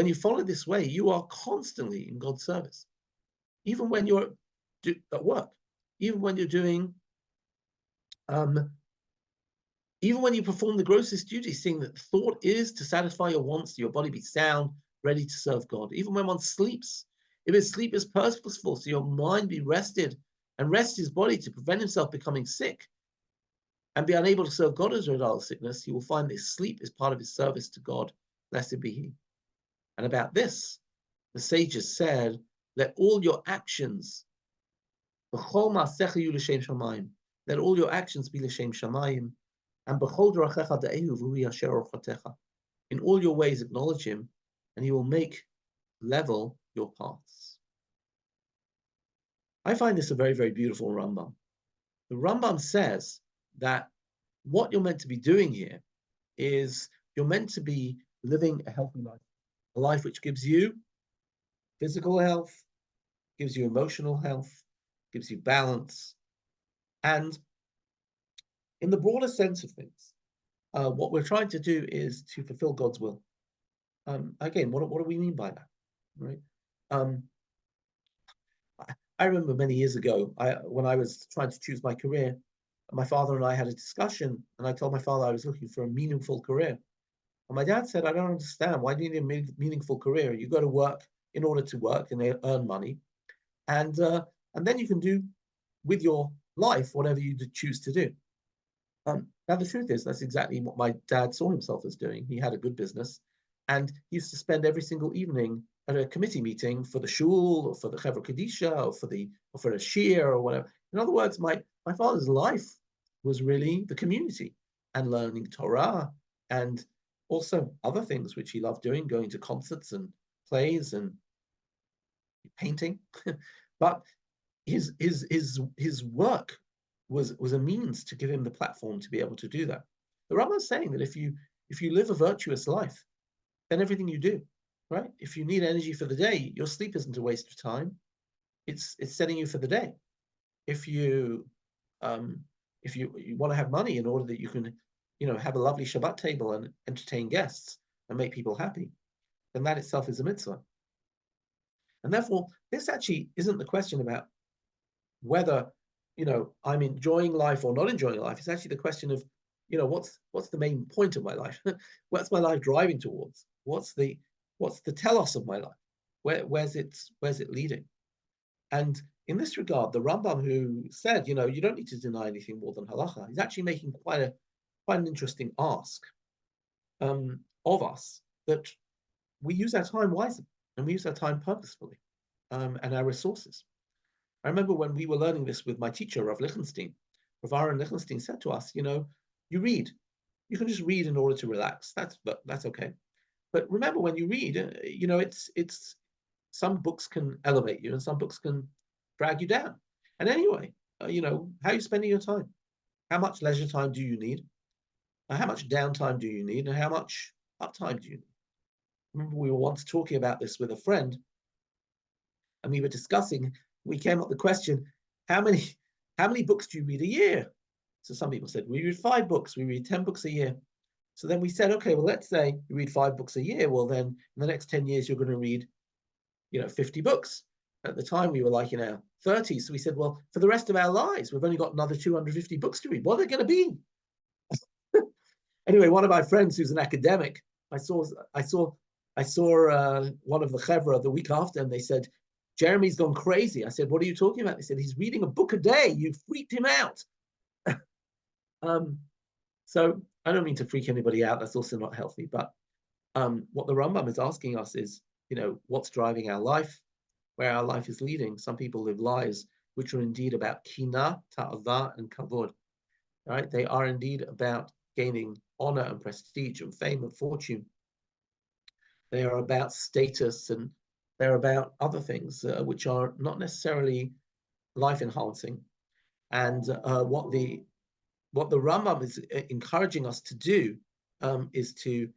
you follow this way, you are constantly in God's service. Even when you're at work, even when you're doing, even when you perform the grossest duties, seeing that the thought is to satisfy your wants, your body be sound, ready to serve God. Even when one sleeps, if his sleep is purposeful, so your mind be rested and rest his body to prevent himself becoming sick and be unable to serve God as a result of sickness, he will find that sleep is part of his service to God, blessed be he. And about this, the sages said, let all your actions, let all your actions be l'shem shamayim, and in all your ways acknowledge him, and he will make level your paths. I find this a very, very beautiful Rambam. The Rambam says that what you're meant to be doing here is you're meant to be living a healthy life, a life which gives you physical health, gives you emotional health, gives you balance. And in the broader sense of things, what we're trying to do is to fulfill God's will. Again, what do we mean by that? Right? I remember many years ago, when I was trying to choose my career, my father and I had a discussion, and I told my father I was looking for a meaningful career. And my dad said, I don't understand. Why do you need a meaningful career? You go to work in order to work and earn money. And then you can do with your life whatever you choose to do. Now, the truth is, that's exactly what my dad saw himself as doing. He had a good business, and he used to spend every single evening at a committee meeting for the shul, or for the Chevra Kadisha, or for a shir, or whatever. In other words, my father's life was really the community and learning Torah, and also other things which he loved doing, going to concerts and plays and painting. But his work was a means to give him the platform to be able to do that. The Rambam is saying that if you live a virtuous life, then everything you do, right? If you need energy for the day, your sleep isn't a waste of time. It's setting you for the day. If you want to have money in order that you can, have a lovely Shabbat table and entertain guests and make people happy, then that itself is a mitzvah. And therefore, this actually isn't the question about whether, I'm enjoying life or not enjoying life. It's actually the question of, what's the main point of my life? What's my life driving towards? What's the telos of my life? Where's it leading? And in this regard, the Rambam, who said, you don't need to deny anything more than halacha, he's actually making quite an interesting ask of us, that we use our time wisely and we use our time purposefully, and our resources. I remember when we were learning this with my teacher, Rav Lichtenstein. Rav Aaron Lichtenstein said to us, you read. You can just read in order to relax. That's okay. But remember, when you read, it's some books can elevate you and some books can drag you down. And anyway, how are you spending your time? How much leisure time do you need? How much downtime do you need? And how much uptime do you need? I remember we were once talking about this with a friend, and we were discussing, we came up with the question, how many books do you read a year? So some people said, we read 5 books, we read 10 books a year. So then we said, okay, well, let's say you read 5 books a year. Well, then in the next 10 years, you're going to read, 50 books. At the time, we were like in our 30s. So we said, well, for the rest of our lives, we've only got another 250 books to read. What are they going to be? Anyway, one of my friends who's an academic, I saw one of the chevra the week after, and they said, Jeremy's gone crazy. I said, what are you talking about? They said, he's reading a book a day. You freaked him out. So I don't mean to freak anybody out. That's also not healthy. But what the Rambam is asking us is, what's driving our life, where our life is leading. Some people live lives which are indeed about kina, ta'ava, and kavod. Right? They are indeed about gaining honor and prestige and fame and fortune. They are about status, and they're about other things which are not necessarily life enhancing. And what the Rambam is encouraging us to do is to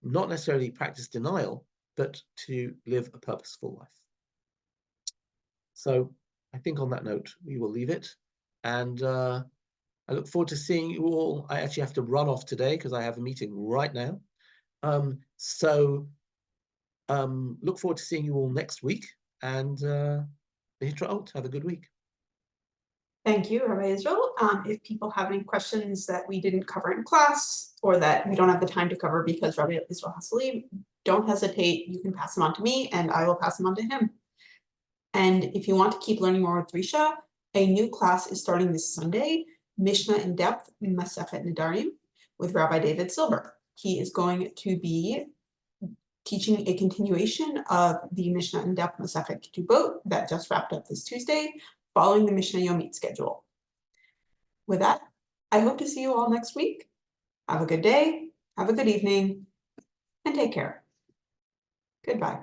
not necessarily practice denial, but to live a purposeful life. So I think on that note, we will leave it. And I look forward to seeing you all. I actually have to run off today because I have a meeting right now. Look forward to seeing you all next week. And have a good week. Thank you, Rabbi Israel. If people have any questions that we didn't cover in class or that we don't have the time to cover because Rabbi Israel has to leave, don't hesitate. You can pass them on to me and I will pass them on to him. And if you want to keep learning more with Risha, a new class is starting this Sunday, Mishnah in Depth, Masechet Nedarim, with Rabbi David Silber. He is going to be teaching a continuation of the Mishnah in Depth, Masechet Ketubot that just wrapped up this Tuesday, following the Mishnah Yomit schedule. With that, I hope to see you all next week. Have a good day, have a good evening, and take care. Goodbye.